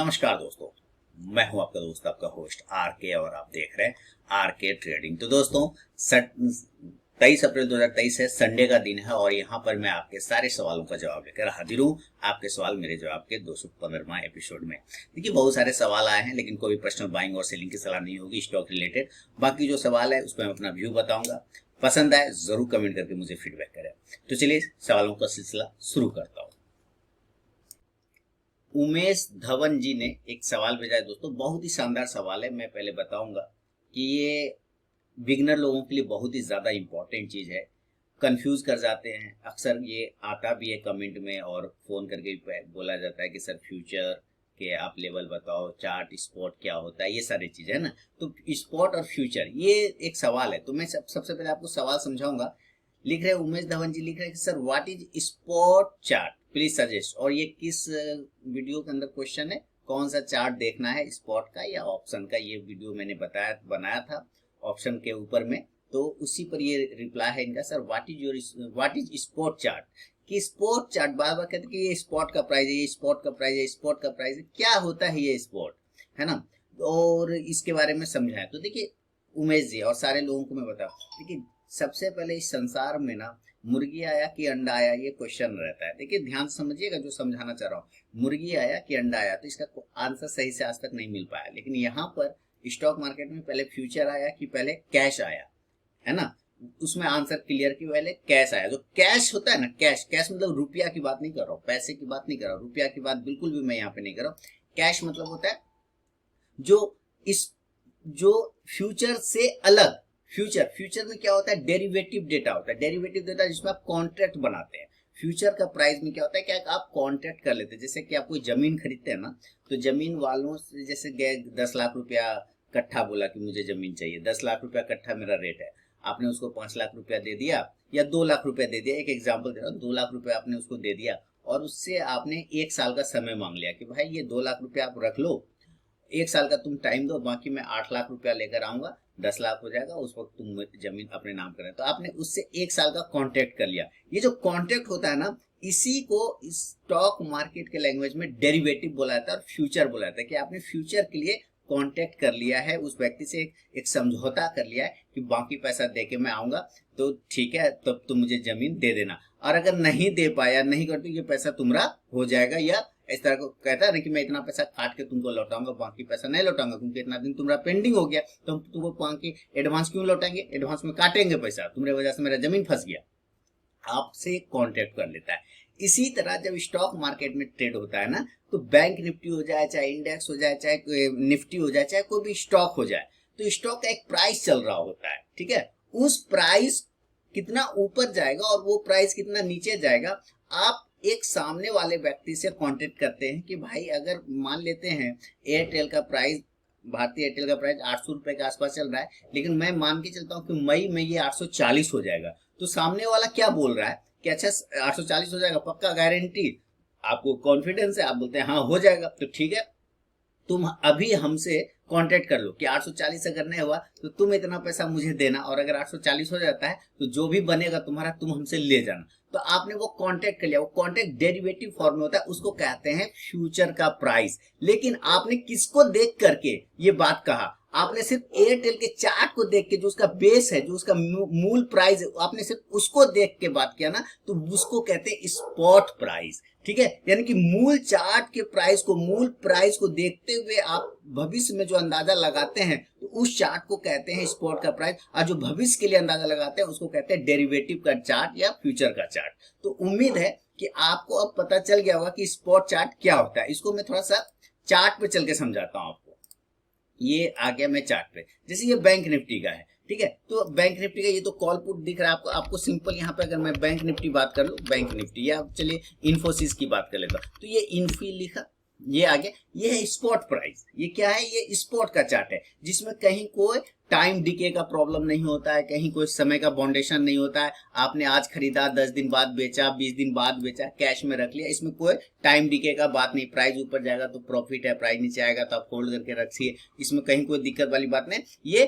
नमस्कार दोस्तों, मैं हूं आपका दोस्त, आपका होस्ट आर के, और आप देख रहे हैं आर के ट्रेडिंग। तो दोस्तों 23 अप्रैल 2023 है, संडे का दिन है, और यहाँ पर मैं आपके सारे सवालों का जवाब लेकर हाजिर हूँ। आपके सवाल मेरे जवाब के 215वां एपिसोड में। देखिए, बहुत सारे सवाल आए हैं, लेकिन कोई पर्सनल बाइंग और सेलिंग की सलाह नहीं होगी स्टॉक रिलेटेड। बाकी जो सवाल है उस पर मैं अपना व्यू बताऊंगा। पसंद आए जरूर कमेंट करके मुझे फीडबैक करें। तो चलिए सवालों का सिलसिला शुरू करता हूँ। उमेश धवन जी ने एक सवाल भेजा है दोस्तों, बहुत ही शानदार सवाल है। मैं पहले बताऊंगा कि ये बिगनर लोगों के लिए बहुत ही ज़्यादा इम्पोर्टेंट चीज़ है। कंफ्यूज कर जाते हैं अक्सर, ये आता भी है कमेंट में और फ़ोन करके भी बोला जाता है कि सर फ्यूचर के आप लेवल बताओ, चार्ट स्पॉट क्या होता है, ये सारी चीज़ें है ना। तो स्पॉट और फ्यूचर ये एक सवाल है। तो मैं सबसे पहले आपको सवाल समझाऊंगा। लिख रहे हैं उमेश धवन जी, लिख रहे हैं कि sir what is spot chart, please suggest. और ये किस वीडियो के अंदर क्वेश्चन है, कौन सा चार्ट देखना है, स्पॉट का या ऑप्शन का। ये वीडियो मैंने बनाया था ऑप्शन के ऊपर में, तो उसी पर ये रिप्लाई है इनका। Sir what is spot chart, कि स्पॉट चार्ट बार बार कहते हैं कि ये स्पॉट का प्राइस है, ये स्पॉट का प्राइस है, स्पॉट का प्राइस है, क्या होता है ये स्पॉट, है ना। और इसके बारे में समझाएं। तो देखिए उमेश जी और सारे लोगों को मैं बताऊं, देखिए सबसे पहले इस संसार में ना मुर्गी आया कि अंडा आया, ये क्वेश्चन रहता है। देखिए ध्यान से समझिएगा जो समझाना चाह रहा हूँ। मुर्गी आया कि अंडा आया, तो इसका आंसर सही से आज तक नहीं मिल पाया। लेकिन यहाँ पर स्टॉक मार्केट में पहले फ्यूचर आया कि पहले कैश आया, है ना। उसमें आंसर क्लियर कि पहले कैश आया। जो कैश होता है ना, कैश कैश मतलब रुपया की बात नहीं कर रहा हूँ, पैसे की बात नहीं कर रहा हूँ, रुपया की बात बिल्कुल भी मैं यहाँ पे नहीं कर रहा हूँ। कैश मतलब होता है जो इस जो फ्यूचर से अलग। फ्यूचर में क्या होता है, डेरिवेटिव डेटा होता है। डेरिवेटिव डेटा जिसमें आप कॉन्ट्रैक्ट बनाते हैं। फ्यूचर का प्राइस में क्या होता है, क्या आप कॉन्ट्रैक्ट कर लेते हैं। जैसे कि आप कोई जमीन खरीदते हैं ना, तो जमीन वालों से जैसे गए 10 लाख रुपया कट्ठा, बोला कि मुझे जमीन चाहिए, 10 लाख रुपया कट्ठा मेरा रेट है। आपने उसको 5 लाख रुपया दे दिया या 2 लाख रुपया दे दिया, एक एग्जाम्पल दे रहा हूँ, 2 लाख रुपया आपने उसको दे दिया, और उससे आपने 1 साल का समय मांग लिया कि भाई ये 2 लाख रुपया आप रख लो, 1 साल का तुम टाइम दो, बाकी मैं 8 लाख रुपया लेकर आऊंगा, 10 लाख हो जाएगा, उस वक्त तुम जमीन अपने नाम करें। तो आपने उससे 1 साल का कॉन्ट्रैक्ट कर लिया। ये जो कॉन्ट्रैक्ट होता है ना, इसी को स्टॉक मार्केट के लैंग्वेज में डेरिवेटिव बोला जाता है और फ्यूचर बोला जाता है। कि आपने फ्यूचर के लिए कॉन्ट्रैक्ट कर लिया है, उस व्यक्ति से एक समझौता कर लिया है कि बाकी पैसा दे के मैं आऊंगा, तो ठीक है, तब तुम मुझे जमीन दे देना। और अगर नहीं दे पाया, नहीं कर, तो ये पैसा तुम्हारा हो जाएगा, या इस तरह को कहता है ना कि मैं इतना पैसा काट के तुमको लौटाऊंगा, बाकी पैसा नहीं लौटाऊंगा, क्योंकि इतना दिन तुम्हारा पेंडिंग हो गया, तो हम तुमको बाकी एडवांस क्यों लौटाएंगे, एडवांस में काटेंगे पैसा, तुम्हारी वजह से मेरा जमीन फंस गया। आपसे कॉन्ट्रैक्ट कर लेता है। इसी तरह जब स्टॉक मार्केट में ट्रेड होता है ना, तो बैंक निफ्टी हो जाए, चाहे इंडेक्स हो जाए, चाहे निफ्टी हो जाए, चाहे कोई भी स्टॉक हो जाए, तो स्टॉक का एक प्राइस चल रहा होता है, ठीक है। उस प्राइस कितना ऊपर जाएगा और वो प्राइस कितना नीचे जाएगा, आप एक सामने वाले व्यक्ति से कांटेक्ट करते हैं कि भाई अगर मान लेते हैं एयरटेल का प्राइस, भारतीय एयरटेल का प्राइस 800 रुपए के आसपास चल रहा है, लेकिन मैं मान के चलता हूँ कि मई में ये 840 हो जाएगा। तो सामने वाला क्या बोल रहा है कि अच्छा 840 हो जाएगा, पक्का गारंटी, आपको कॉन्फिडेंस है, आप बोलते हैं हाँ हो जाएगा, तो ठीक है, तुम अभी हमसे कांटेक्ट कर लो कि 840 अगर नहीं हुआ तो तुम इतना पैसा मुझे देना, और अगर 840 हो जाता है तो जो भी बनेगा तुम्हारा तुम हमसे ले जाना। तो आपने वो कांटेक्ट कर लिया। वो कांटेक्ट डेरिवेटिव फॉर्म में होता है, उसको कहते हैं फ्यूचर का प्राइस। लेकिन आपने किसको देख करके ये बात कहा, आपने सिर्फ एयरटेल के चार्ट को देख के, जो उसका बेस है, जो उसका मूल प्राइस है, आपने सिर्फ उसको देख के बात किया ना, तो उसको कहते हैं स्पॉट प्राइस, ठीक है। यानी कि मूल चार्ट के प्राइस को, मूल प्राइस को देखते हुए आप भविष्य में जो अंदाजा लगाते हैं, तो उस चार्ट को कहते हैं स्पॉट का प्राइस। और जो भविष्य के लिए अंदाजा लगाते हैं उसको कहते हैं डेरिवेटिव का चार्ट या फ्यूचर का चार्ट। तो उम्मीद है कि आपको अब पता चल गया होगा कि स्पॉट चार्ट क्या होता है। इसको मैं थोड़ा सा चार्ट पे चल के समझाता हूं आपको। ये आ गया मैं चार्ट पे, जैसे ये बैंक निफ्टी का है, ठीक है। तो बैंक निफ्टी का ये तो कॉल पुट दिख रहा है आपको सिंपल। यहाँ पे अगर मैं बैंक निफ्टी बात कर लूँ, बैंक निफ्टी, या चलिए इन्फोसिस की बात कर लेता हूँ, तो ये इन्फी लिखा, ये आ गया, ये है स्पॉट प्राइस। ये क्या है, ये स्पॉट का चार्ट है, जिसमें कहीं कोई टाइम डिके का प्रॉब्लम नहीं होता है, कहीं कोई समय का बाउंडेशन नहीं होता है। आपने आज खरीदा, 10 दिन बाद बेचा, 20 दिन बाद बेचा, कैश में रख लिया, इसमें कोई टाइम डिके का बात नहीं। प्राइस ऊपर जाएगा तो प्रॉफिट है, प्राइस नीचे आएगा तो आप होल्ड करके रखिए, इसमें कहीं कोई दिक्कत वाली बात नहीं। ये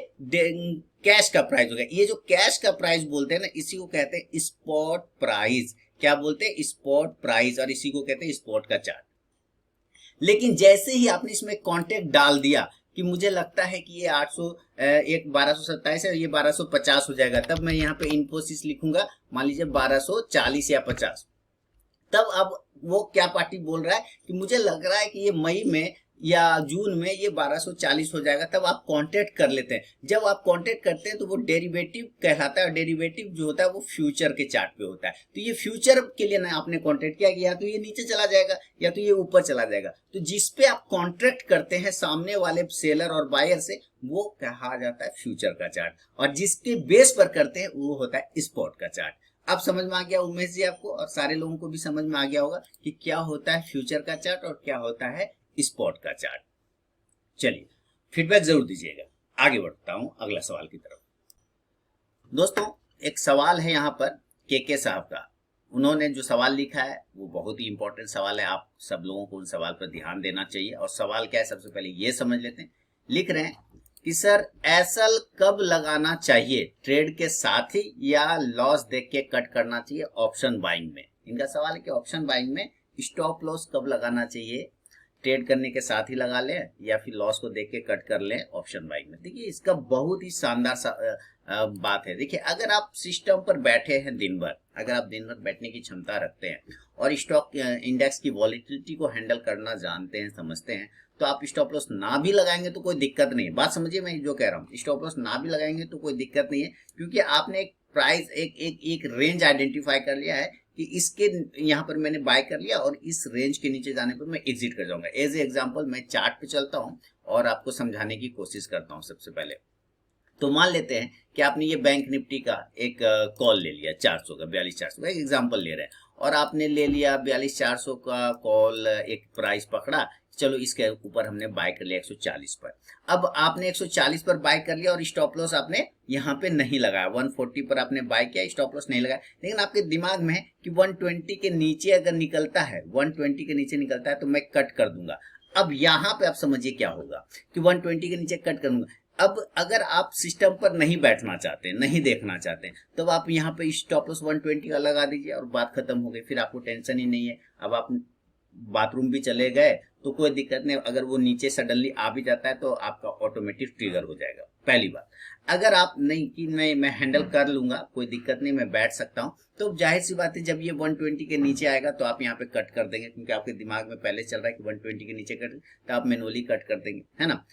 कैश का प्राइस हो गया। ये जो कैश का प्राइस बोलते हैं ना, इसी को कहते हैं स्पॉट प्राइस। क्या बोलते हैं, स्पॉट प्राइस, और इसी को कहते हैं स्पॉट का चार्ट। लेकिन जैसे ही आपने इसमें कॉन्टेक्ट डाल दिया कि मुझे लगता है कि ये 800 एक 1227 है, ये 1250 हो जाएगा, तब मैं यहाँ पे इन्फोसिस लिखूंगा, मान लीजिए 1240 या 50। तब अब वो क्या पार्टी बोल रहा है कि मुझे लग रहा है कि ये मई में या जून में ये 1240 हो जाएगा, तब आप कांटेक्ट कर लेते हैं। जब आप कांटेक्ट करते हैं तो वो डेरिवेटिव कहलाता है, और डेरिवेटिव जो होता है वो फ्यूचर के चार्ट पे होता है। तो ये फ्यूचर के लिए ना आपने कांटेक्ट किया कि या तो ये नीचे चला जाएगा या तो ये ऊपर चला जाएगा। तो जिसपे आप कॉन्ट्रैक्ट करते हैं सामने वाले सेलर और बायर से, वो कहा जाता है फ्यूचर का चार्ट, और जिसके बेस पर करते हैं वो होता है स्पॉट का चार्ट। अब समझ में आ गया उमेश जी आपको, और सारे लोगों को भी समझ में आ गया होगा कि क्या होता है फ्यूचर का चार्ट और क्या होता है स्पॉट का चार्ट। चलिए फीडबैक जरूर दीजिएगा। आगे बढ़ता हूं अगला सवाल की तरफ। दोस्तों एक सवाल है यहाँ पर के साहब का, उन्होंने जो सवाल लिखा है वो बहुत ही इंपॉर्टेंट सवाल है। आप सब लोगों को उन सवाल पर ध्यान देना चाहिए। और सवाल क्या है सबसे पहले ये समझ लेते हैं। लिख रहे हैं कि सर एसएल कब लगाना चाहिए, ट्रेड के साथ ही या लॉस देख के कट करना चाहिए ऑप्शन बाइंग में। इनका सवाल है कि ऑप्शन बाइंग में स्टॉप लॉस कब लगाना चाहिए, ट्रेड करने के साथ ही लगा लें या फिर लॉस को देख के कट कर लें ऑप्शन बाइंग में। देखिए इसका बहुत ही शानदार बात है। देखिए अगर आप सिस्टम पर बैठे हैं दिन भर, अगर आप दिन भर बैठने की क्षमता रखते हैं और स्टॉक इंडेक्स की वॉलेटिलिटी को हैंडल करना जानते हैं, समझते हैं, तो आप स्टॉप लॉस ना भी लगाएंगे तो कोई दिक्कत नहीं है। बात समझिए मैं जो कह रहा हूँ, स्टॉप लॉस ना भी लगाएंगे तो कोई दिक्कत नहीं है, क्योंकि आपने एक प्राइस एक रेंज आइडेंटिफाई कर लिया है कि इसके यहाँ पर मैंने बाय कर लिया और इस रेंज के नीचे जाने पर मैं एग्जिट कर जाऊंगा। एज ए एग्जांपल मैं चार्ट पे चलता हूँ और आपको समझाने की कोशिश करता हूँ। सबसे पहले तो मान लेते हैं कि आपने ये बैंक निफ्टी का एक कॉल ले लिया 400 का, 42,400 का, एक एग्जांपल ले रहे हैं, और आपने ले लिया 42,400 का कॉल, एक प्राइस पकड़ा, चलो इसके ऊपर हमने बाय कर लिया 140 पर। अब आपने 140 पर बाय कर लिया और स्टॉप लॉस आपने यहाँ पे नहीं लगाया, 140 पर आपने बाय किया, स्टॉप लॉस नहीं लगाया, लेकिन आपके दिमाग में है कि 120 के नीचे अगर निकलता है, 120 के नीचे निकलता है तो मैं कट कर दूंगा। अब यहाँ पे आप समझिए क्या होगा कि 120 के नीचे कट करूंगा। अब अगर आप सिस्टम पर नहीं बैठना चाहते, नहीं देखना चाहते, तो आप यहाँ पे स्टॉप लॉस 120 का लगा दीजिए और बात खत्म हो गई। फिर आपको टेंशन ही नहीं है। अब आप बाथरूम भी चले गए तो कोई दिक्कत नहीं, अगर वो नीचे सडनली आ भी जाता है तो आपका ऑटोमेटिक ट्रिगर हो जाएगा। पहली बात, अगर आप नहीं कि मैं हैंडल कर लूंगा, कोई दिक्कत नहीं, मैं बैठ सकता हूं, तो जाहिर सी बात है जब ये 120 के नीचे आएगा तो आप यहाँ पे कट कर देंगे, क्योंकि आपके दिमाग में पहले चल रहा है कि 120 के नीचे कट, तो आप मैनुअली कट कर देंगे, है ना।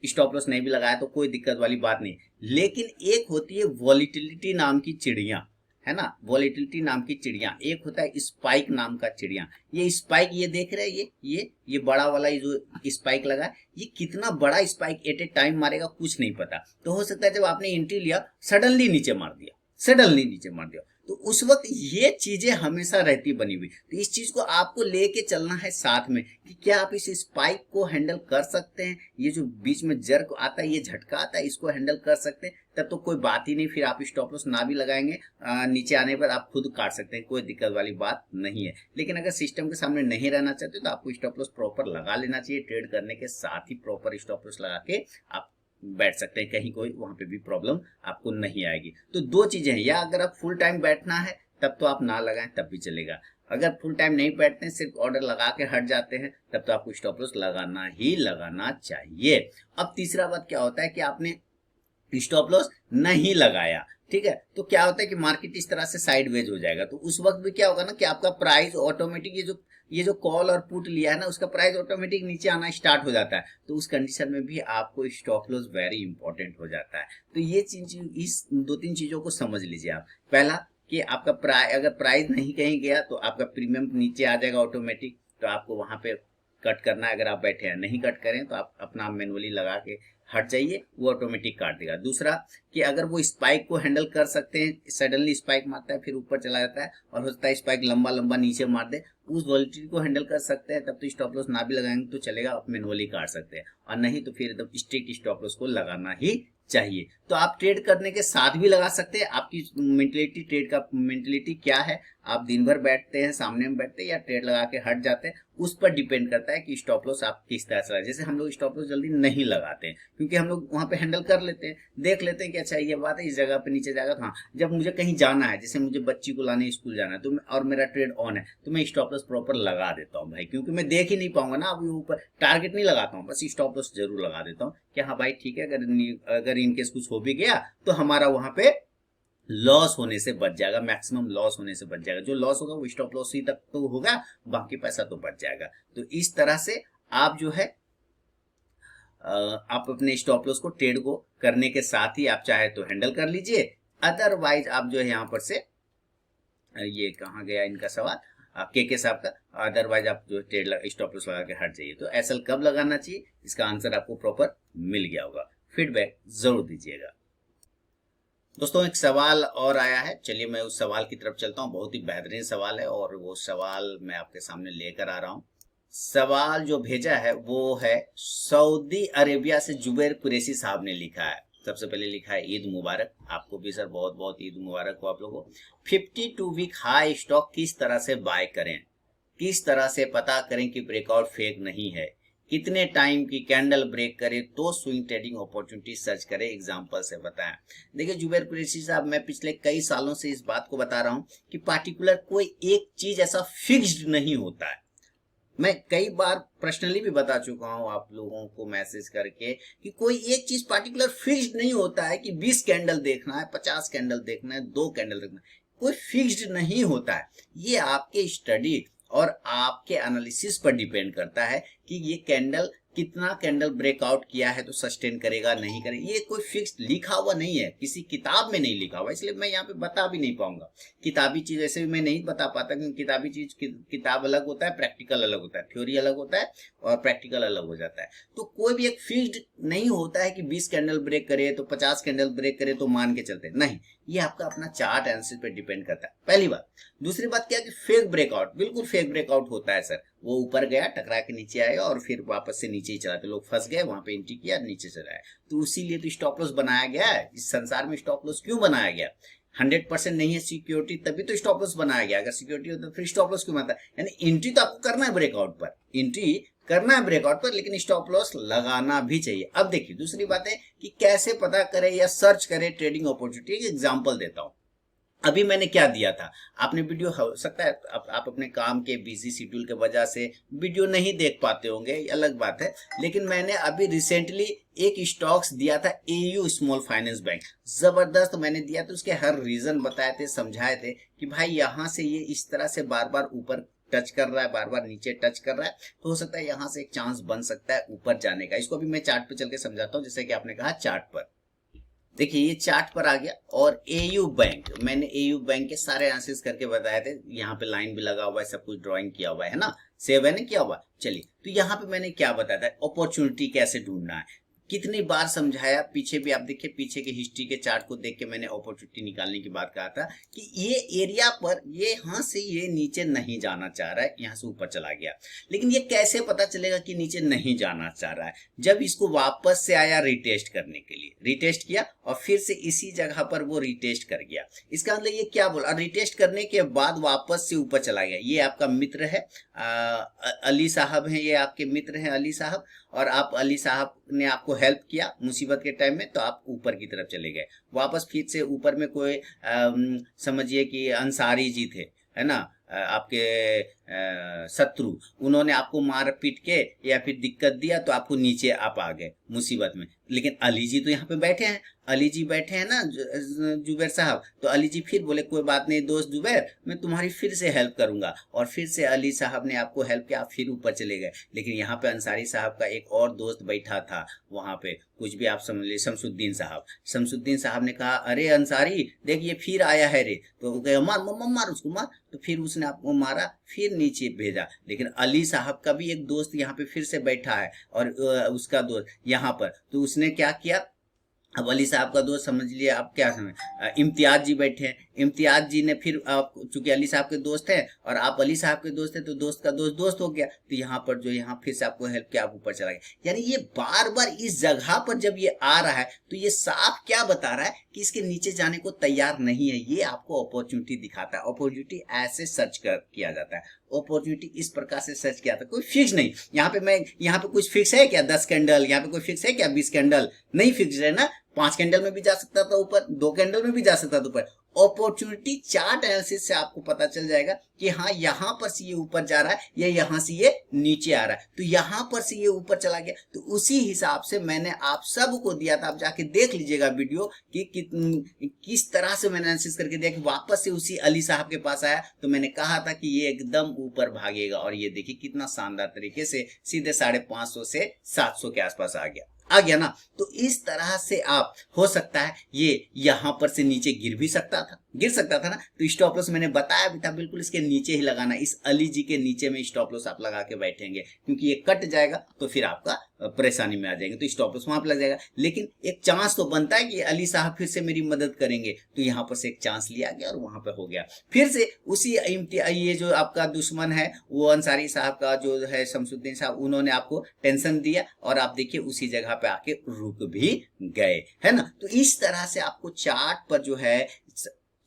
स्टॉप लॉस नहीं भी लगाया तो कोई दिक्कत वाली बात नहीं। लेकिन एक होती है वॉलिटिलिटी नाम की चिड़िया, है ना, वॉलेटिलिटी नाम की चिड़िया, एक होता है स्पाइक नाम का चिड़िया। ये स्पाइक, ये देख रहे हैं, ये बड़ा वाला ये जो स्पाइक लगा है, ये कितना बड़ा स्पाइक एट ए टाइम मारेगा कुछ नहीं पता। तो हो सकता है जब आपने एंट्री लिया सडनली नीचे मार दिया, सडनली नीचे मार दिया, तो उस वक्त ये चीजें हमेशा रहती बनी हुई। तो इस चीज को आपको लेके चलना है साथ में कि क्या आप इस स्पाइक को हैंडल कर सकते हैं, ये जो बीच में जर्क आता है, ये झटका आता है, इसको हैंडल कर सकते हैं, तब तो कोई बात ही नहीं। फिर आप स्टॉप लॉस ना भी लगाएंगे, नीचे आने पर आप खुद काट सकते हैं, कोई दिक्कत वाली बात नहीं है। लेकिन अगर सिस्टम के सामने नहीं रहना चाहते तो आपको स्टॉप लॉस प्रॉपर लगा लेना चाहिए। ट्रेड करने के साथ ही प्रॉपर स्टॉप लॉस लगा के आप बैठ सकते हैं, कहीं कोई वहां पे भी प्रॉब्लम आपको नहीं आएगी। तो दो चीजें हैं, या अगर आप फुल टाइम बैठना है तब तो आप ना लगाएं, तब भी चलेगा। अगर फुल टाइम नहीं बैठते हैं, सिर्फ ऑर्डर लगा के हट जाते हैं, तब तो आपको स्टॉप लॉस लगाना ही लगाना चाहिए। अब तीसरा बात क्या होता है कि आपने स्टॉप लॉस नहीं लगाया, ठीक है, तो क्या होता है कि मार्केट इस तरह से साइडवेज हो जाएगा। तो उस वक्त भी क्या होगा ना कि आपका प्राइस ऑटोमेटिक, ये जो कॉल और पुट लिया है ना, उसका प्राइस ऑटोमेटिक नीचे आना स्टार्ट हो जाता है। तो उस कंडीशन में भी आपको स्टॉप लॉस वेरी इंपॉर्टेंट हो जाता है। तो ये चीज, इस 2-3 चीजों को समझ लीजिए आप। पहला कि आपका अगर प्राइस नहीं कहीं गया तो आपका प्रीमियम नीचे आ जाएगा ऑटोमेटिक, तो आपको वहां पे कट करना है। अगर आप बैठे हैं, नहीं कट करें तो आप अपना मैनुअली लगा के हट जाइए, वो ऑटोमेटिक काट देगा। दूसरा कि अगर वो स्पाइक को हैंडल कर सकते हैं, सडनली स्पाइक मारता है फिर ऊपर चला जाता है, और हो सकता है स्पाइक लंबा लंबा नीचे मार दे, उस वॉलेटिलिटी को हैंडल कर सकते हैं, तब तो स्टॉप लॉस ना भी लगाएंगे तो चलेगा, आप मैनुअली काट सकते हैं। और नहीं तो फिर एकदम स्ट्रिक्ट स्टॉप लॉस को लगाना ही चाहिए। तो आप ट्रेड करने के साथ भी लगा सकते हैं। आपकी मेंटलिटी, ट्रेड का मेंटलिटी क्या है, आप दिन भर बैठते हैं, सामने में बैठते हैं या ट्रेड लगा के हट जाते हैं, उस पर डिपेंड करता है कि स्टॉप लॉस आप किस तरह से लगाए। जैसे हम लोग स्टॉप लॉस जल्दी नहीं लगाते हैं क्योंकि हम लोग वहां पे हैंडल कर लेते हैं, देख लेते हैं कि अच्छा ये बात है, इस जगह पे नीचे जाएगा तो हाँ, जब मुझे कहीं जाना है, जैसे मुझे बच्ची को लाने स्कूल जाना है तो और मेरा ट्रेड ऑन है, तो मैं स्टॉप लॉस प्रॉपर लगा देता हूँ भाई, क्योंकि मैं देख ही नहीं पाऊंगा ना, अभी ऊपर टारगेट नहीं लगाता हूँ, बस स्टॉप लॉस जरूर लगा देता हूँ कि हाँ भाई ठीक है, अगर इनकेस कुछ हो भी गया तो हमारा वहां पे लॉस होने से बच जाएगा, मैक्सिमम लॉस होने से बच जाएगा। जो लॉस होगा वो स्टॉप लॉस ही तक तो होगा, बाकी पैसा तो बच जाएगा। तो इस तरह से आप जो है आप अपने स्टॉप लॉस को ट्रेड को करने के साथ ही आप चाहे तो हैंडल कर लीजिए, अदरवाइज आप जो है यहाँ पर से ये कहाँ गया इनका सवाल के साहब का, अदरवाइज आप जो ट्रेड स्टॉप लॉस लगा के हट जाइए। तो एसएल कब लगाना चाहिए, इसका आंसर आपको प्रॉपर मिल गया होगा, फीडबैक जरूर दीजिएगा। दोस्तों एक सवाल और आया है, चलिए मैं उस सवाल की तरफ चलता हूँ। बहुत ही बेहतरीन सवाल है और वो सवाल मैं आपके सामने लेकर आ रहा हूँ। सवाल जो भेजा है वो है सऊदी अरेबिया से जुबैर कुरैशी साहब ने लिखा है। सबसे पहले लिखा है ईद मुबारक, आपको भी सर बहुत बहुत ईद मुबारक हो आप लोगों को। 52 वीक हाई स्टॉक किस तरह से बाय करें, किस तरह से पता करें कि ब्रेकआउट फेक नहीं है, कितने टाइम की कैंडल ब्रेक करे तो स्विंग ट्रेडिंग अपॉर्चुनिटी सर्च करें, एग्जांपल से बताएं। देखिए जुबैर कुरैशी साहब, मैं पिछले कई सालों से इस बात को बता रहा हूं कि पार्टिकुलर कोई एक चीज ऐसा फिक्स्ड नहीं होता है। मैं कई बार पर्सनली भी बता चुका हूं आप लोगों को मैसेज करके कि कोई एक चीज पार्टिकुलर फिक्स्ड नहीं होता है कि 20 कैंडल देखना है, 50 कैंडल देखना है, 2 कैंडल देखना है, कोई फिक्स्ड नहीं होता है। ये आपके स्टडी और आपके एनालिसिस पर डिपेंड करता है कि ये कैंडल कितना कैंडल ब्रेकआउट किया है तो सस्टेन करेगा नहीं करेगा। ये कोई फिक्स लिखा हुआ नहीं है, किसी किताब में नहीं लिखा हुआ, इसलिए मैं यहाँ पे बता भी नहीं पाऊंगा। किताबी चीज ऐसे भी मैं नहीं बता पाता क्योंकि किताबी चीज किताब अलग होता है, प्रैक्टिकल अलग होता है, थ्योरी अलग होता है और प्रैक्टिकल अलग हो जाता है। तो कोई भी एक फिक्स्ड नहीं होता है कि 20 कैंडल ब्रेक करे तो 50 कैंडल ब्रेक करे तो मान के चलते नहीं, ये आपका अपना चार्ट एनालिसिस पे डिपेंड करता है, पहली बात। दूसरी बात क्या है कि फेक ब्रेकआउट, बिल्कुल फेक ब्रेकआउट होता है सर, वो ऊपर गया टकरा के नीचे आएगा और फिर वापस से नीचे ही चला, तो लोग फंस गए, वहां पे एंट्री किया, नीचे चला है। तो इसीलिए तो स्टॉप लॉस बनाया गया है। इस संसार में स्टॉप लॉस क्यों बनाया गया? 100% नहीं है सिक्योरिटी, तभी तो स्टॉप लॉस बनाया गया। अगर सिक्योरिटी होता तो फिर स्टॉप लॉस क्यों बनता है? यानी एंट्री तो आपको करना है ब्रेकआउट पर, एंट्री करना है ब्रेकआउट पर, लेकिन स्टॉप लॉस लगाना भी चाहिए। अब देखिए दूसरी बात है कि कैसे पता करें या सर्च करें ट्रेडिंग अपॉर्चुनिटी। एग्जाम्पल देता हूं, अभी मैंने क्या दिया था, आपने वीडियो हो सकता है आप अपने काम के बिजी शेड्यूल के वजह से वीडियो नहीं देख पाते होंगे, अलग बात है, लेकिन मैंने अभी रिसेंटली एक स्टॉक्स दिया था एयू स्मॉल फाइनेंस बैंक, जबरदस्त मैंने दिया था। उसके हर रीजन बताए थे, समझाए थे कि भाई यहाँ से ये इस तरह से बार बार ऊपर टच कर रहा है, बार बार नीचे टच कर रहा है, तो हो सकता है यहाँ से एक चांस बन सकता है ऊपर जाने का। इसको भी मैं चार्ट पे चल के समझाता हूँ, जैसे कि आपने कहा चार्ट पर। देखिए ये चार्ट पर आ गया और एयू बैंक, मैंने एयू बैंक के सारे एनालिसिस करके बताए थे, यहाँ पे लाइन भी लगा हुआ है, सब कुछ ड्राइंग किया हुआ है ना, सेव है ना किया हुआ। चलिए तो यहाँ पे मैंने क्या बताया था, अपॉर्चुनिटी कैसे ढूंढना है, कितनी बार समझाया। पीछे भी आप देखिए, पीछे के हिस्ट्री के चार्ट को देख के मैंने अपॉर्चुनिटी निकालने की बात कहा था कि ये एरिया पर ये यहाँ से ये नीचे नहीं जाना चाह रहा है, यहाँ से ऊपर चला गया, लेकिन ये कैसे पता चलेगा कि नीचे नहीं जाना चाह रहा है? जब इसको वापस से आया रिटेस्ट करने के लिए, रिटेस्ट किया और फिर से इसी जगह पर वो रिटेस्ट कर गया। इसका मतलब ये क्या बोला, रिटेस्ट करने के बाद वापस से ऊपर चला गया। ये आपका मित्र है अली साहब हैं, ये आपके मित्र हैं अली साहब, और आप अली साहब ने आपको हेल्प किया मुसीबत के टाइम में, तो आप ऊपर की तरफ चले गए। वापस फिर से ऊपर में कोई समझिए कि अंसारी जी थे, है ना, आपके शत्रु, उन्होंने आपको मार पीट के या फिर दिक्कत दिया तो आपको नीचे आप आ गए मुसीबत में, लेकिन अली जी तो यहाँ पे बैठे हैं, अली जी बैठे हैं ना जुबैर साहब, तो अली जी फिर बोले कोई बात नहीं दोस्त जुबैर, मैं तुम्हारी फिर से हेल्प करूंगा, और फिर से अली साहब ने आपको हेल्प किया, आप फिर ऊपर चले गए। लेकिन यहाँ पे अंसारी साहब का एक और दोस्त बैठा था वहां पे, कुछ भी आप समझ लीजिए शमसुद्दीन साहब। शमसुद्दीन साहब ने कहा अरे अंसारी देख ये फिर आया है रे, तो कहे मार मार उसको मार, तो फिर उसने आपको मारा, फिर नीचे भेजा। लेकिन अली साहब का भी एक दोस्त यहाँ पे फिर से बैठा है और उसका दोस्त यहाँ पर, तो उसने क्या किया, अब अली साहब का दोस्त समझ लिए, आप क्या समझ, इम्तियाज जी बैठे हैं, इम्तियाज जी ने फिर आप चूंकि अली साहब के दोस्त हैं और आप अली साहब के दोस्त हैं तो दोस्त का दोस्त दोस्त हो गया, तो यहाँ पर जो यहाँ फिर से आपको हेल्प किया, आप ऊपर चला गया। यानी ये बार बार इस जगह पर जब ये आ रहा है तो ये साफ क्या बता रहा है कि इसके नीचे जाने को तैयार नहीं है। ये आपको अपॉर्चुनिटी दिखाता है। अपॉर्चुनिटी ऐसे सर्च किया जाता है, अपॉर्चुनिटी इस प्रकार से सर्च किया था। कोई फिक्स नहीं, यहाँ पे कुछ फिक्स है क्या 10 कैंडल, यहाँ पे कोई फिक्स है क्या 20 कैंडल, नहीं फिक्स है ना। 5 कैंडल में भी जा सकता था ऊपर, 2 कैंडल में भी जा सकता था ऊपर। अपॉर्चुनिटी चार्ट एनालिसिस से आपको पता चल जाएगा कि हाँ यहाँ पर से ये ऊपर जा रहा है या यहाँ से ये नीचे आ रहा है, तो यहाँ पर से ये ऊपर चला गया। तो उसी हिसाब से मैंने आप सबको दिया था, आप जाके देख लीजिएगा वीडियो कि किस तरह से मैंने एनालिसिस करके दिया कि वापस से उसी अली साहब के पास आया। तो मैंने कहा था कि ये एकदम ऊपर भागेगा और ये देखिए कितना शानदार तरीके से सीधे 550 से 700 के आसपास आ गया ना। तो इस तरह से आप हो सकता है ये यहां पर से नीचे गिर सकता था ना। तो स्टॉप लॉस मैंने बताया भी था, बिल्कुल इसके नीचे ही लगाना, इस अली जी के नीचे में स्टॉप लॉस आप लगा के बैठेंगे, क्योंकि ये कट जाएगा तो फिर आपका परेशानी में आ जाएंगे, तो स्टॉप लॉस वहां पर लग जाएगा। लेकिन एक चांस तो बनता है कि अली साहब फिर से मेरी मदद करेंगे, तो यहाँ पर से एक चांस लिया गया और वहां पर हो गया। फिर से उसी ये जो आपका दुश्मन है वो अंसारी साहब का जो है शमसुद्दीन साहब, उन्होंने आपको टेंशन दिया और आप देखिए उसी जगह पे आके रुक भी गए, है ना। तो इस तरह से आपको चार्ट पर जो है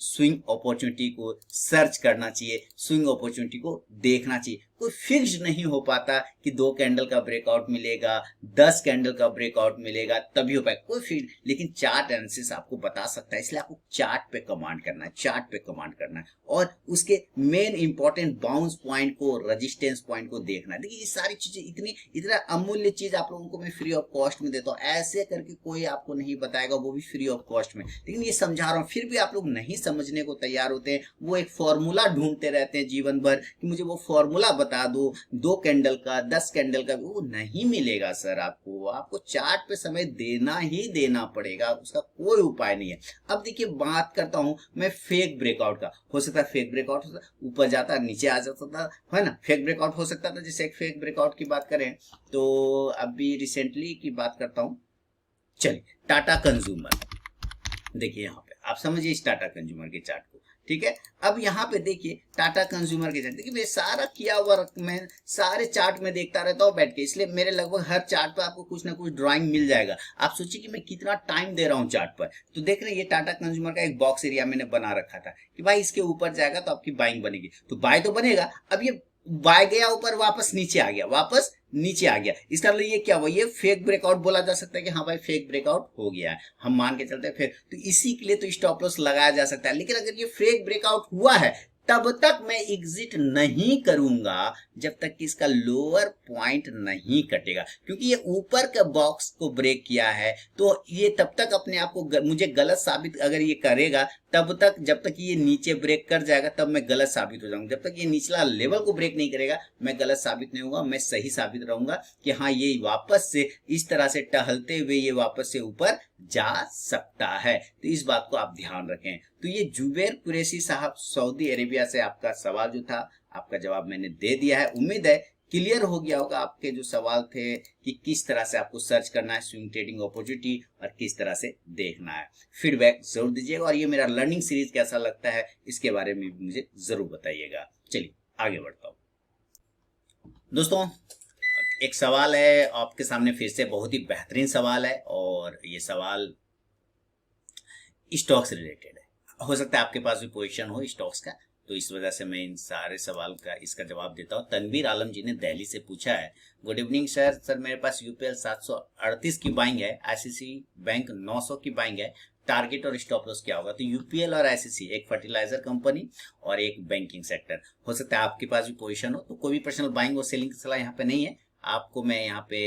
स्विंग अपॉर्चुनिटी को सर्च करना चाहिए, स्विंग अपॉर्चुनिटी को देखना चाहिए। कोई फिक्स नहीं हो पाता कि 2 कैंडल का ब्रेकआउट मिलेगा, 10 कैंडल का ब्रेकआउट मिलेगा तभी हो पाएगा, कोई फिक्स। लेकिन चार्ट एनालिसिस आपको बता सकता है, इसलिए आपको चार्ट पे कमांड करना है, चार्ट पे कमांड करना है और उसके मेन इंपॉर्टेंट बाउंस पॉइंट को, रेजिस्टेंस पॉइंट को देखना है। देखिए ये सारी चीजें इतना अमूल्य चीज आप लोगों को मैं फ्री ऑफ कॉस्ट में देता हूँ, ऐसे करके कोई आपको नहीं बताएगा, वो भी फ्री ऑफ कॉस्ट में। लेकिन ये समझा रहा हूँ, फिर भी आप लोग नहीं समझने को तैयार होते हैं, वो एक फॉर्मूला ढूंढते रहते हैं जीवन भर कि मुझे वो फॉर्मूला बता दो, 2 कैंडल का, 10 कैंडल का, वो नहीं मिलेगा सर। आपको चार्ट पे समय देना ही देना पड़ेगा, उसका कोई उपाय नहीं है। अब देखिए बात करता हूं मैं फेक ब्रेकआउट का। हो सकता है फेक ब्रेकआउट होता, ऊपर जाता नीचे आ जाता था, है ना। फेक ब्रेकआउट हो सकता था, जैसे एक फेक ब्रेकआउट की बात करें तो अभी रिसेंटली की बात करता हूं, चलिए टाटा कंज्यूमर, देखिए यहाँ पे आप समझिए इस टाटा कंज्यूमर के चार्ट को, ठीक है। अब यहाँ पे देखिए टाटा कंज्यूमर के चार्ट, देखिए मैं सारा किया वर्क मैं सारे चार्ट में देखता रहता हूँ बैठ के, इसलिए मेरे लगभग हर चार्ट पर आपको कुछ ना कुछ ड्राइंग मिल जाएगा। आप सोचिए कि मैं कितना टाइम दे रहा हूँ चार्ट पर। तो देख रहे हैं ये टाटा कंज्यूमर का एक बॉक्स एरिया मैंने बना रखा था कि भाई इसके ऊपर जाएगा तो आपकी बाइंग बनेगी, तो बाय तो बनेगा। अब ये बाय गया ऊपर, वापस नीचे आ गया, वापस नीचे आ गया, इसका मतलब ये क्या हुआ, ये फेक ब्रेकआउट बोला जा सकता है कि हाँ भाई फेक ब्रेकआउट हो गया है, हम मान के चलते हैं फेक। तो इसी के लिए तो स्टॉप लॉस लगाया जा सकता है। लेकिन अगर ये फेक ब्रेकआउट हुआ है तब तक मैं एग्जिट नहीं करूंगा जब तक कि इसका लोअर पॉइंट नहीं कटेगा, क्योंकि ये ऊपर के बॉक्स को ब्रेक किया है तो ये तब तक अपने आप को मुझे गलत साबित अगर ये करेगा तब तक, जब तक ये नीचे ब्रेक कर जाएगा तब मैं गलत साबित हो जाऊंगा। जब तक ये निचला लेवल को ब्रेक नहीं करेगा मैं गलत साबित नहीं होगा, मैं सही साबित रहूंगा कि हाँ ये वापस से इस तरह से टहलते हुए ये वापस से ऊपर जा सकता है। तो इस बात को आप ध्यान रखें। तो ये जुबैर कुरैशी साहब सऊदी अरेबिया से आपका सवाल जो था, आपका जवाब मैंने दे दिया है। उम्मीद है क्लियर हो गया होगा आपके जो सवाल थे कि किस तरह से आपको सर्च करना है स्विंग ट्रेडिंग अपॉर्चुनिटी और किस तरह से देखना है। फीडबैक जरूर दीजिएगा और ये मेरा लर्निंग सीरीज कैसा लगता है इसके बारे में भी मुझे जरूर बताइएगा। चलिए आगे बढ़ता हूँ दोस्तों। एक सवाल है आपके सामने, फिर से बहुत ही बेहतरीन सवाल है और ये सवाल स्टॉक्स रिलेटेड है। हो सकता है आपके पास भी पोजीशन हो स्टॉक्स का, तो इस वजह से मैं इन सारे सवाल का इसका जवाब देता हूँ। तनवीर आलम जी ने दिल्ली से पूछा है, गुड इवनिंग सर मेरे पास यूपीएल 738 की बाइंग है, आईसीसी बैंक 900 की बाइंग है, टारगेट और स्टॉप लॉस क्या होगा। तो यूपीएल और आईसीसी एक फर्टिलाइजर कंपनी और एक बैंकिंग सेक्टर। हो सकता है आपके पास भी पोजीशन हो, तो कोई भी पर्सनल बाइंग और सेलिंग की सलाह यहाँ पे नहीं है, आपको मैं यहाँ पे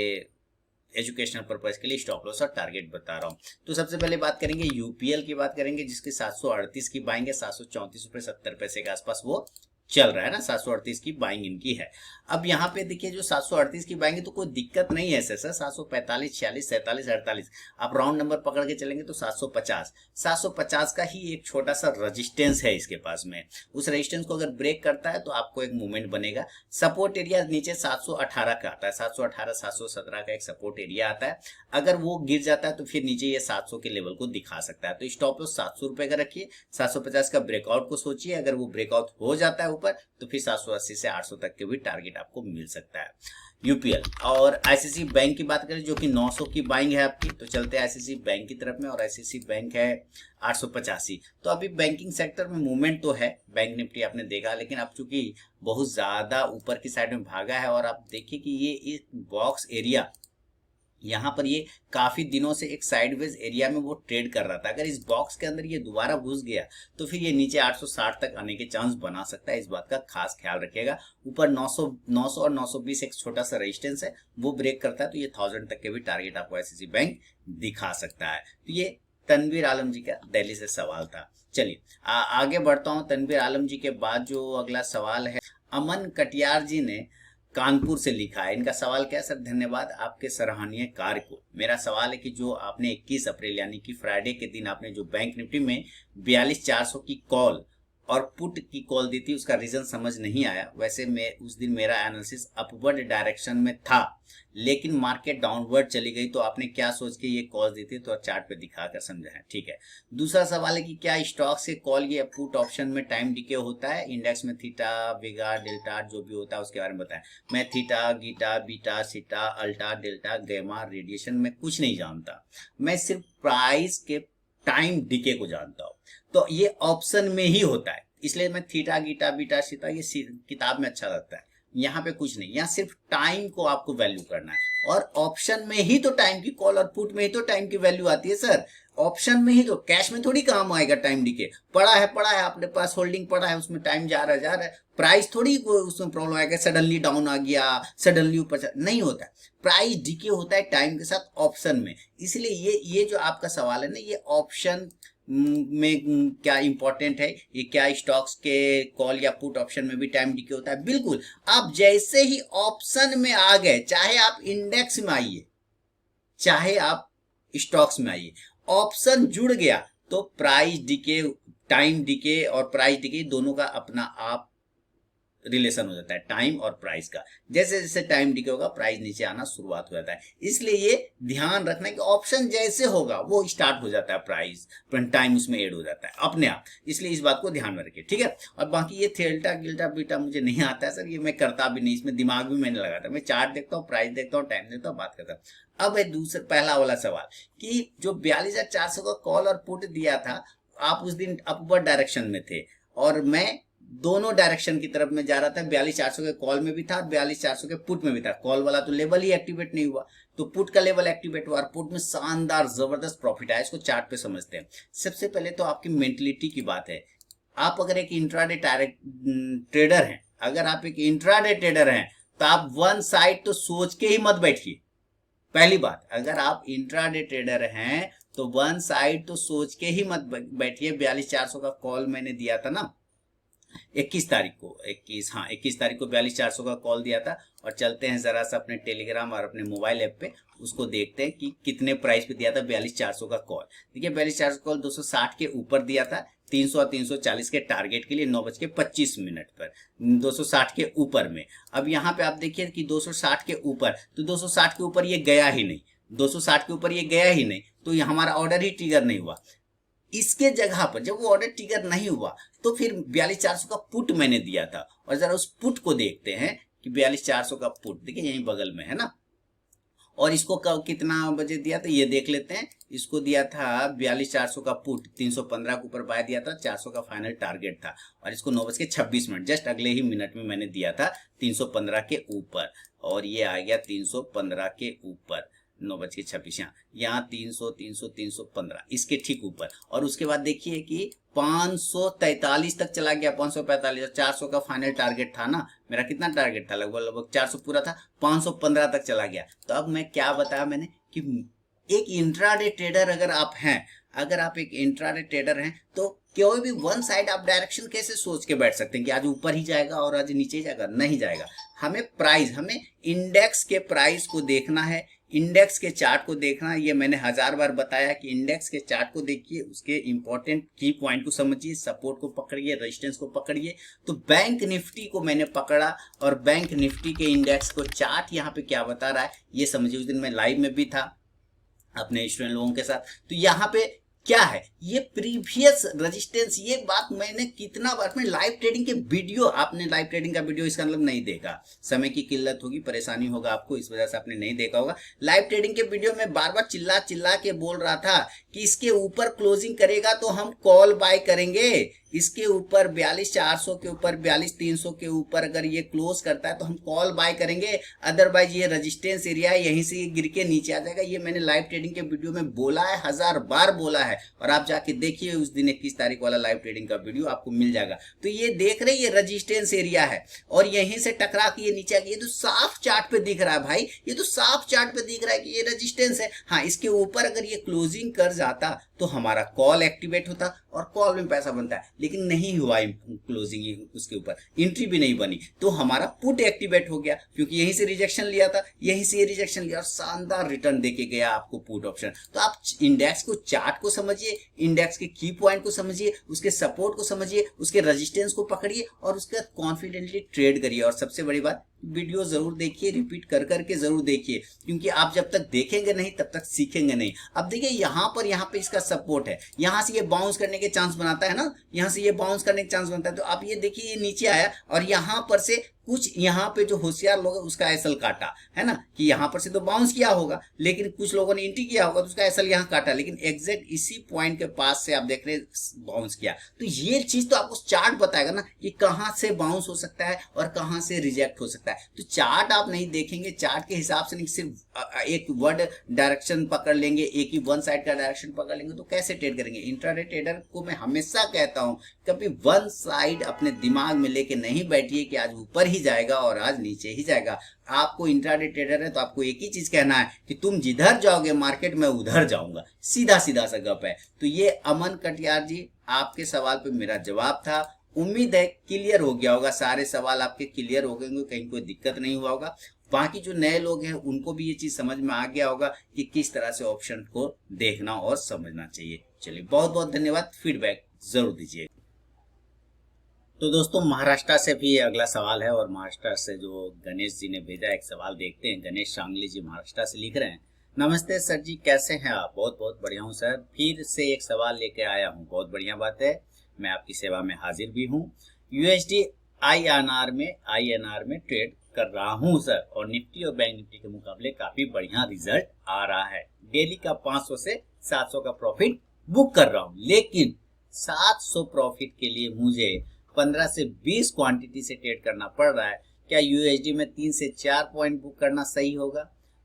एजुकेशनल पर्पज के लिए स्टॉप लॉस और टारगेट बता रहा हूँ। तो सबसे पहले बात करेंगे यूपीएल की बात करेंगे, जिसके 738 की बाइंग है, 734 रुपये 70 पैसे के आसपास वो चल रहा है ना, 738 की बाइंग इनकी है। अब यहाँ पे देखिए जो 738 की बाइंग है तो कोई दिक्कत नहीं है सर, 745, 46, 47, 48, आप राउंड नंबर पकड़ के चलेंगे तो 750, 750 का ही एक छोटा सा रेजिस्टेंस है इसके पास में। उस रेजिस्टेंस को अगर ब्रेक करता है तो आपको एक मूवमेंट बनेगा। सपोर्ट एरिया नीचे 718 का आता है, 718, 717 का एक सपोर्ट एरिया आता है। अगर वो गिर जाता है तो फिर नीचे ये 700 के लेवल को दिखा सकता है। तो स्टॉप लॉस 700 रुपए का रखिए। 750 का ब्रेकआउट को सोचिए, अगर वो ब्रेकआउट हो जाता है ऊपर तो फिर 780 से 800 तक के भी टारगेट आपको मिल सकता है। यूपीएल और आईसीसी बैंक की बात करें जो कि 900 की बाइंग है आपकी, तो चलते हैं आईसीसी बैंक की तरफ में। और आईसीसी बैंक है 885। तो अभी बैंकिंग सेक्टर में मूवमेंट तो है, बैंक निफ्टी आपने देखा, लेकिन अब चूंकि बहुत ज्यादा ऊपर की साइड में भागा है और आप देखिए कि ये एक बॉक्स एरिया यहाँ पर ये काफी दिनों से एक साइडवेज एरिया में वो ट्रेड कर रहा था। अगर इस बॉक्स के अंदर ये दोबारा घुस गया तो फिर ये नीचे 860 तक आने के चांस बना सकता है, इस बात का खास ख्याल रखिएगा। ऊपर 900 और 920 एक छोटा सा रेजिस्टेंस है, वो ब्रेक करता है तो ये 1000 तक के भी टारगेट आपको आईसीसी बैंक दिखा सकता है। तो ये तनवीर आलम जी का दिल्ली से सवाल था। चलिए आगे बढ़ता हूँ। तनवीर आलम जी के बाद जो अगला सवाल है, अमन कटियार जी ने कानपुर से लिखा है। इनका सवाल क्या है? सर धन्यवाद आपके सराहनीय कार्य को। मेरा सवाल है कि जो आपने 21 अप्रैल यानी कि फ्राइडे के दिन आपने जो बैंक निफ्टी में 42,400 की कॉल और पुट की कॉल दी थी, उसका रीजन समझ नहीं आया। वैसे मैं उस दिन मेरा एनालिसिस अपवर्ड डायरेक्शन में था, लेकिन मार्केट डाउनवर्ड चली गई, तो आपने क्या सोच के ये कॉल दी थी, तो चार्ट पे दिखाकर समझाएं। ठीक है। दूसरा सवाल है कि क्या स्टॉक से कॉल ये पुट ऑप्शन में टाइम डिके होता है? इंडेक्स में थीटा, वेगा, डेल्टा जो भी होता है उसके बारे में बताएं। मैं थीटा, गीटा, बीटा, सीटा, अल्टा, डेल्टा, गैमा, रेडिएशन में कुछ नहीं जानता, मैं सिर्फ प्राइस के टाइम डिके को जानता हूं। तो ये ऑप्शन में ही होता है, इसलिए मैं थीटा, गीटा, बीटा, सीटा ये किताब में अच्छा लगता है। यहाँ पे कुछ नहीं, यहाँ सिर्फ टाइम को आपको वैल्यू करना है, और ऑप्शन में ही तो टाइम की कॉल और पुट में ही तो टाइम की वैल्यू आती है सर। ऑप्शन में ही तो, कैश में थोड़ी काम आएगा टाइम डिके। पड़ा है अपने पास, होल्डिंग पड़ा है, उसमें टाइम जा रहा है, प्राइस थोड़ी उसमें प्रॉब्लम आएगा, सडनली डाउन आ गया, सडनली ऊपर नहीं होता। प्राइस डिके होता है टाइम के साथ ऑप्शन में। इसलिए ये जो आपका सवाल है ना, ये ऑप्शन में क्या इंपॉर्टेंट है, ये क्या स्टॉक्स के कॉल या पुट ऑप्शन में भी टाइम डिके होता है? बिल्कुल। आप जैसे ही ऑप्शन में आ गए, चाहे आप इंडेक्स में आइए चाहे आप स्टॉक्स में आइए, ऑप्शन जुड़ गया तो प्राइस डिके, टाइम डिके और प्राइस डिके दोनों का अपना आप रिलेशन हो जाता है, टाइम और प्राइस का। जैसे जैसे टाइम डिके होगा प्राइस नीचे आना शुरुआत हो जाता है। इसलिए ये ध्यान रखना कि ऑप्शन जैसे होगा वो स्टार्ट हो जाता है, प्राइस टाइम उसमें ऐड हो जाता है अपने आप। इसलिए इस बात को ध्यान में रखिए, ठीक है। और बाकी ये थेल्टा, गिल्टा, बीटा मुझे नहीं आता है सर, ये मैं करता भी नहीं, इसमें दिमाग भी मैंने लगाता। मैं चार्ट देखता हूँ, प्राइस देखता हूँ, टाइम देखता हूँ, बात करता हूँ। अब है दूसरा पहला वाला सवाल कि जो 42,400 का कॉल और पुट दिया था, आप उस दिन अपवर्ड डायरेक्शन में थे और मैं दोनों डायरेक्शन की तरफ में जा रहा था। 42,400 के कॉल में भी था, 42,400 के पुट में भी था। कॉल वाला तो लेवल ही एक्टिवेट नहीं हुआ, तो पुट का लेवल एक्टिवेट हुआ और पुट में शानदार जबरदस्त प्रॉफिट आया। इसको चार्ट पे समझते हैं। सबसे पहले तो आपकी मेंटलिटी की बात है। आप अगर एक इंट्राडे ट्रेडर हैं, अगर आप एक इंट्राडे ट्रेडर हैं तो आप वन साइड तो सोच के ही मत बैठिए। पहली बात, अगर आप इंट्राडे ट्रेडर हैं तो वन साइड तो सोच के ही मत बैठिए। 42,400 का कॉल मैंने दिया था ना 21 तारीख को, 21 तारीख को 42,400 का कॉल दिया था। और चलते हैं जरा सा अपने टेलीग्राम और अपने मोबाइल ऐप पे, उसको देखते हैं कि कितने प्राइस पे दिया था 42,400 का कॉल। देखिए 42,400 कॉल 260 के ऊपर दिया था, 300 और 340 के टारगेट के लिए 9:25 पर 260 के ऊपर में। अब यहाँ पे आप देखिए कि 260 के ऊपर, तो 260 के ऊपर ये गया ही नहीं, 260 के ऊपर ये गया ही नहीं, तो ये हमारा ऑर्डर ही ट्रिगर नहीं हुआ। इसके जगह पर जब वो ऑर्डर ट्रिगर नहीं हुआ तो फिर 42,400 का पुट मैंने दिया था। और जरा उस पुट को देखते हैं कि 42,400 का पुट देखिए यहीं बगल में है ना, और इसको कितना बजे दिया था ये देख लेते हैं। इसको दिया था 42,400 का पुट, 315 के ऊपर बाय दिया था, 400 का फाइनल टारगेट था। और इसको 9:26 जस्ट अगले ही मिनट में मैंने दिया था 315 के ऊपर, और ये आ गया 315 के ऊपर 9:26। यहाँ 300, 300, 315 इसके ठीक ऊपर। और उसके बाद देखिए कि 543 तक चला गया, 545। 400 का फाइनल टारगेट था ना मेरा, कितना टारगेट था? लगभग 400 पूरा था, 515 तक चला गया। तो अब मैं क्या बताया मैंने कि एक इंट्राडे ट्रेडर अगर आप हैं, अगर आप एक इंट्राडे ट्रेडर हैं तो कोई भी वन साइड आप डायरेक्शन कैसे सोच के बैठ सकते हैं कि आज ऊपर ही जाएगा और आज नीचे जाएगा? नहीं जाएगा। हमें प्राइस, हमें इंडेक्स के प्राइस को देखना है, इंडेक्स के चार्ट को देखना है। ये मैंने 1000 बार बताया कि इंडेक्स के चार्ट को देखिए, उसके इंपॉर्टेंट की पॉइंट को समझिए, सपोर्ट को पकड़िए, रेजिस्टेंस को पकड़िए। तो बैंक निफ्टी को मैंने पकड़ा और बैंक निफ्टी के इंडेक्स को चार्ट यहाँ पे क्या बता रहा है ये समझिए। उस दिन मैं लाइव में भी था अपने स्टूडेंट लोगों के साथ। तो यहाँ पे क्या है, ये प्रीवियस रेजिस्टेंस, ये बात मैंने कितना बार, में लाइव ट्रेडिंग के वीडियो, आपने लाइव ट्रेडिंग का वीडियो इसका मतलब नहीं देखा, समय की किल्लत होगी, परेशानी होगा आपको, इस वजह से आपने नहीं देखा होगा। लाइव ट्रेडिंग के वीडियो में बार बार चिल्ला चिल्ला के बोल रहा था कि इसके ऊपर क्लोजिंग करेगा तो हम कॉल बाय करेंगे, इसके ऊपर 42,400 के ऊपर 42,300 के ऊपर अगर ये क्लोज करता है तो हम कॉल बाय करेंगे, अदरवाइज ये रेजिस्टेंस एरिया है, यहीं से ये गिर के नीचे आ जाएगा। ये मैंने लाइव ट्रेडिंग के वीडियो में बोला है, 1000 बार बोला है। और आप जाके देखिए उस दिन 21 तारीख वाला लाइव ट्रेडिंग का वीडियो आपको मिल जाएगा। तो ये देख रहे ये रेजिस्टेंस एरिया है और यहीं से टकरा के ये नीचे आ गया। ये तो साफ चार्ट पे दिख रहा है भाई, ये तो साफ चार्ट पे दिख रहा है कि ये रेजिस्टेंस है। हाँ, इसके ऊपर अगर ये क्लोजिंग कर जाता तो हमारा कॉल एक्टिवेट होता और कॉल में पैसा बनता है, लेकिन नहीं हुआ क्लोजिंग, उसके ऊपर एंट्री भी नहीं बनी, तो हमारा पुट एक्टिवेट हो गया क्योंकि यहीं से रिजेक्शन लिया था, यहीं से रिजेक्शन लिया और शानदार रिटर्न देके गया आपको पुट ऑप्शन। तो आप इंडेक्स को, चार्ट को समझिए, इंडेक्स के की पॉइंट को समझिए, उसके सपोर्ट को समझिए, उसके रेजिस्टेंस को पकड़िए और उसके बाद कॉन्फिडेंटली ट्रेड करिए। और सबसे बड़ी बात, वीडियो जरूर देखिए, रिपीट कर करके जरूर देखिए, क्योंकि आप जब तक देखेंगे नहीं तब तक सीखेंगे नहीं। अब देखिए यहाँ पे इसका सपोर्ट है, यहाँ से ये बाउंस करने के चांस बनाता है ना, यहाँ से ये बाउंस करने के चांस बनता है। तो आप ये देखिए, ये नीचे आया और यहाँ पर से कुछ, यहाँ पे जो होशियार लोग उसका एसएल काटा है ना, कि यहाँ पर से तो बाउंस किया होगा, लेकिन कुछ लोगों ने एंट्री किया होगा तो उसका एसएल यहाँ काटा, लेकिन एग्जैक्ट इसी पॉइंट के पास से आप देख रहे बाउंस किया। तो ये चीज तो आपको चार्ट बताएगा ना कि कहाँ से बाउंस हो सकता है और कहाँ से रिजेक्ट हो सकता है। तो चार्ट आप नहीं देखेंगे, चार्ट के हिसाब से नहीं, सिर्फ एक वर्ड डायरेक्शन पकड़ लेंगे, एक ही वन साइड का डायरेक्शन पकड़ लेंगे तो कैसे ट्रेड करेंगे। इंट्राडे ट्रेडर को मैं हमेशा कहता हूं, कभी वन साइड अपने दिमाग में लेके नहीं बैठिए कि आज ऊपर ही जाएगा और आज नीचे ही जाएगा। आपको इंट्राडे ट्रेडर है तो आपको एक ही चीज कहना है कि तुम जिधर जाओगे मार्केट में उधर जाऊंगा, सीधा सीधा सा गप है। तो ये अमन कटियार जी, आपके सवाल पे मेरा जवाब था। उम्मीद है क्लियर हो गया होगा, सारे सवाल आपके क्लियर हो गए होंगे, कहीं कोई दिक्कत नहीं हुआ होगा। बाकी जो नए लोग हैं उनको भी ये चीज समझ में आ गया होगा कि किस तरह से ऑप्शन को देखना और समझना चाहिए। चलिए, बहुत बहुत धन्यवाद, फीडबैक जरूर दीजिए। तो दोस्तों, महाराष्ट्र से भी अगला सवाल है और महाराष्ट्र से जो गणेश जी ने भेजा एक सवाल देखते हैं। गणेश शांगली जी महाराष्ट्र से लिख रहे हैं, नमस्ते सर जी, कैसे हैं आप? बहुत बहुत बढ़िया हूँ सर, फिर से एक सवाल लेके आया हूँ। बहुत बढ़िया बात है, मैं आपकी सेवा में हाजिर भी हूँ। यूएसडी आईएनआर में ट्रेड कर रहा हूँ सर, और निफ्टी और बैंक निफ्टी के मुकाबले काफी बढ़िया रिजल्ट आ रहा है। डेली का 500 से 700 का प्रॉफिट बुक कर रहा हूँ, लेकिन 700 प्रॉफिट के लिए मुझे 15 से 20 क्वांटिटी से ट्रेड करना पड़ रहा है। क्या यूएसडी में 3 से 4 पॉइंट बुक करना सही होगा?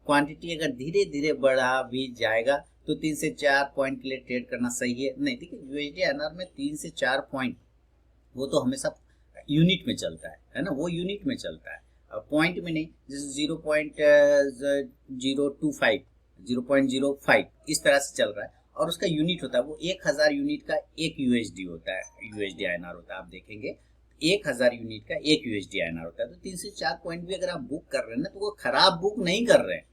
क्वांटिटी अगर धीरे धीरे बढ़ा भी जाएगा तो 3 से 4 पॉइंट के लिए ट्रेड करना सही है? नहीं, देखिए यूएसडी एनआर में 3 से 4 पॉइंट वो तो हमेशा यूनिट में चलता है ना, वो यूनिट में चलता है, पॉइंट में नहीं। जैसे 0.025 इस तरह से चल रहा है और उसका यूनिट होता है, वो 1000 यूनिट का एक यूएसडी होता है, यूएसडी आईएनआर होता है। आप देखेंगे 1000 यूनिट का एक यूएसडी आईएनआर होता है। तो 3 से 4 पॉइंट भी अगर आप बुक कर रहे हैं ना, तो वो खराब बुक नहीं कर रहे हैं।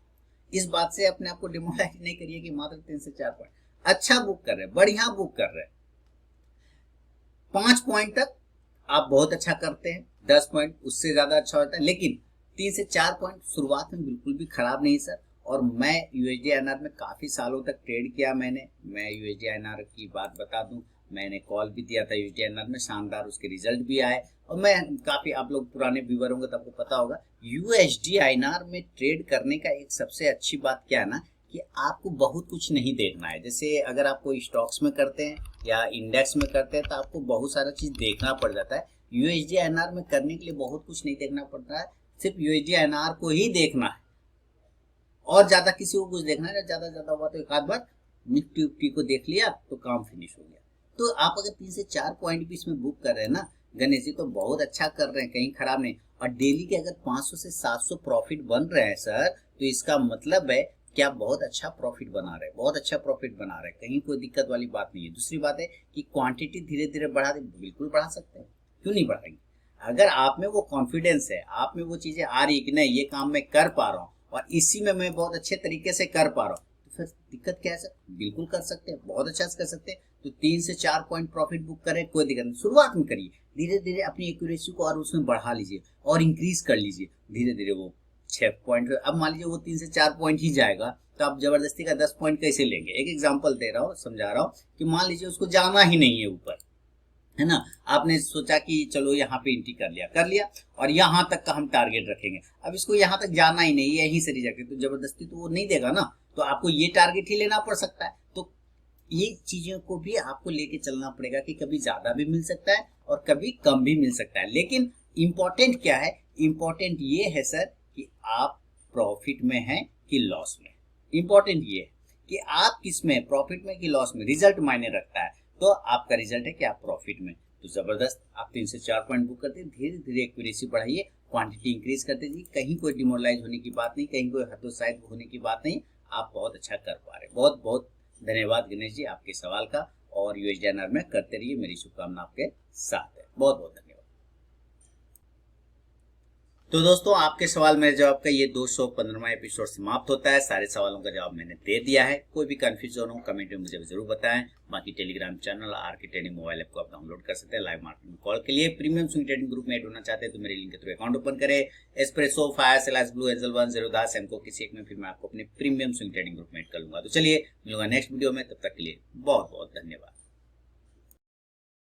इस बात से अपने आप को डिमोरलाइज नहीं करिए कि मात्र 3 से 4 पॉइंट, अच्छा बुक कर रहे हैं, बढ़िया बुक कर रहे हैं। 5 पॉइंट तक आप बहुत अच्छा करते हैं, 10 पॉइंट उससे ज्यादा अच्छा होता है, लेकिन 3 से 4 पॉइंट शुरुआत में बिल्कुल भी खराब नहीं सर। और मैं यूएसडी आईएनआर में काफी सालों तक ट्रेड किया मैं यूएसडी आईएनआर की बात बता दूं, मैंने कॉल भी दिया था यूएसडी आईएनआर में, शानदार उसके रिजल्ट भी आए। और मैं काफी, आप लोग पुराने व्यूअर होंगे तो आपको पता होगा, यूएसडी आईएनआर में ट्रेड करने का एक सबसे अच्छी बात क्या है ना, कि आपको बहुत कुछ नहीं देखना है। जैसे अगर आप कोई स्टॉक्स में करते हैं या इंडेक्स में करते हैं तो आपको बहुत सारा चीज देखना पड़ जाता है। यूएसडी आईएनआर में करने के लिए बहुत कुछ नहीं देखना पड़ता है, सिर्फ यूएसडी आईएनआर को ही देखना है और ज्यादा किसी को कुछ देखना है। ज्यादा हुआ तो एक आध बार निफ्टी उफ्टी को देख लिया तो काम फिनिश हो गया। तो आप अगर 3 से 4 पॉइंट भी इसमें बुक कर रहे हैं ना गणेश जी, तो बहुत अच्छा कर रहे हैं, कहीं खराब नहीं। और डेली के अगर 500 से 700 प्रॉफिट बन रहे हैं सर, तो इसका मतलब है कि आप बहुत अच्छा प्रॉफिट बना रहे हैं, बहुत अच्छा प्रॉफिट बना रहे हैं, कहीं कोई दिक्कत वाली बात नहीं है। दूसरी बात है कि क्वांटिटी धीरे धीरे बढ़ा दे, बिल्कुल बढ़ा सकते हैं, क्यों नहीं बढ़ाएंगे। अगर आप में वो कॉन्फिडेंस है, आप में वो चीजें आ रही है कि नहीं ये काम मैं कर पा रहा हूँ और इसी में मैं बहुत अच्छे तरीके से कर पा रहा हूँ, तो फिर दिक्कत क्या है सर, बिल्कुल कर सकते हैं, बहुत अच्छा से कर सकते हैं। तो 3 से 4 पॉइंट प्रॉफिट बुक करें, कोई दिक्कत नहीं, शुरुआत में करिए, धीरे धीरे अपनी एक्यूरेसी को और उसमें बढ़ा लीजिए और इंक्रीज कर लीजिए धीरे धीरे। वो 6 पॉइंट, अब मान लीजिए वो 3 से 4 पॉइंट ही जाएगा, तो आप जबरदस्ती का 10 पॉइंट कैसे लेंगे। एक एग्जांपल दे रहा हूँ, समझा रहा हूँ कि मान लीजिए उसको जाना ही नहीं है ऊपर, है ना, आपने सोचा कि चलो यहाँ पे एंट्री कर लिया और यहाँ तक का हम टारगेट रखेंगे। अब इसको यहाँ तक जाना ही नहीं है, यहीं से रिजेक्ट, तो जबरदस्ती तो वो नहीं देगा ना, तो आपको ये टारगेट ही लेना पड़ सकता है। तो ये चीजों को भी आपको लेके चलना पड़ेगा कि कभी ज्यादा भी मिल सकता है और कभी कम भी मिल सकता है। लेकिन इंपॉर्टेंट क्या है, इंपॉर्टेंट ये है सर कि आप प्रॉफिट में हैं कि लॉस में। इंपॉर्टेंट ये है कि आप किस में, प्रॉफिट में कि लॉस में, रिजल्ट मायने रखता है। तो आपका रिजल्ट है कि आप प्रॉफिट में, तो जबरदस्त आप 3 से 4 पॉइंट बुक करते हैं, धीरे धीरे एक्यूरेसी बढ़ाइए, क्वांटिटी इंक्रीज करते जाइए, कहीं कोई डिमोरलाइज होने की बात नहीं, कहीं कोई हतोत्साहित होने की बात नहीं, आप बहुत अच्छा कर पा रहे हैं। बहुत बहुत धन्यवाद गणेश जी आपके सवाल का, और यूएसडीआईएनआर में करते रहिए, मेरी शुभकामना आपके साथ है। बहुत बहुत धन्यवाद। तो दोस्तों आपके सवाल मेरे जवाब का ये 215वां एपिसोड समाप्त होता है। सारे सवालों का जवाब मैंने दे दिया है। कोई भी कंफ्यूजन हो कमेंट में मुझे जरूर बताएं। बाकी Telegram channel RK trading mobile app को आप डाउनलोड कर सकते हैं। लाइव मार्केटिंग कॉल के लिए प्रीमियम स्विंग ट्रेडिंग ग्रुप में ऐड होना चाहते हैं तो मेरे लिंक के थ्रू अकाउंट ओपन करें। Espresso, fire, Selous, blue, angel one, Zerodha, Samco किसी एक में, फिर मैं आपको अपने प्रीमियम स्विंग ट्रेडिंग ग्रुप में ऐड कर लूंगा। तो चलिए मिलूंगा नेक्स्ट वीडियो में, तब तक के लिए बहुत बहुत धन्यवाद।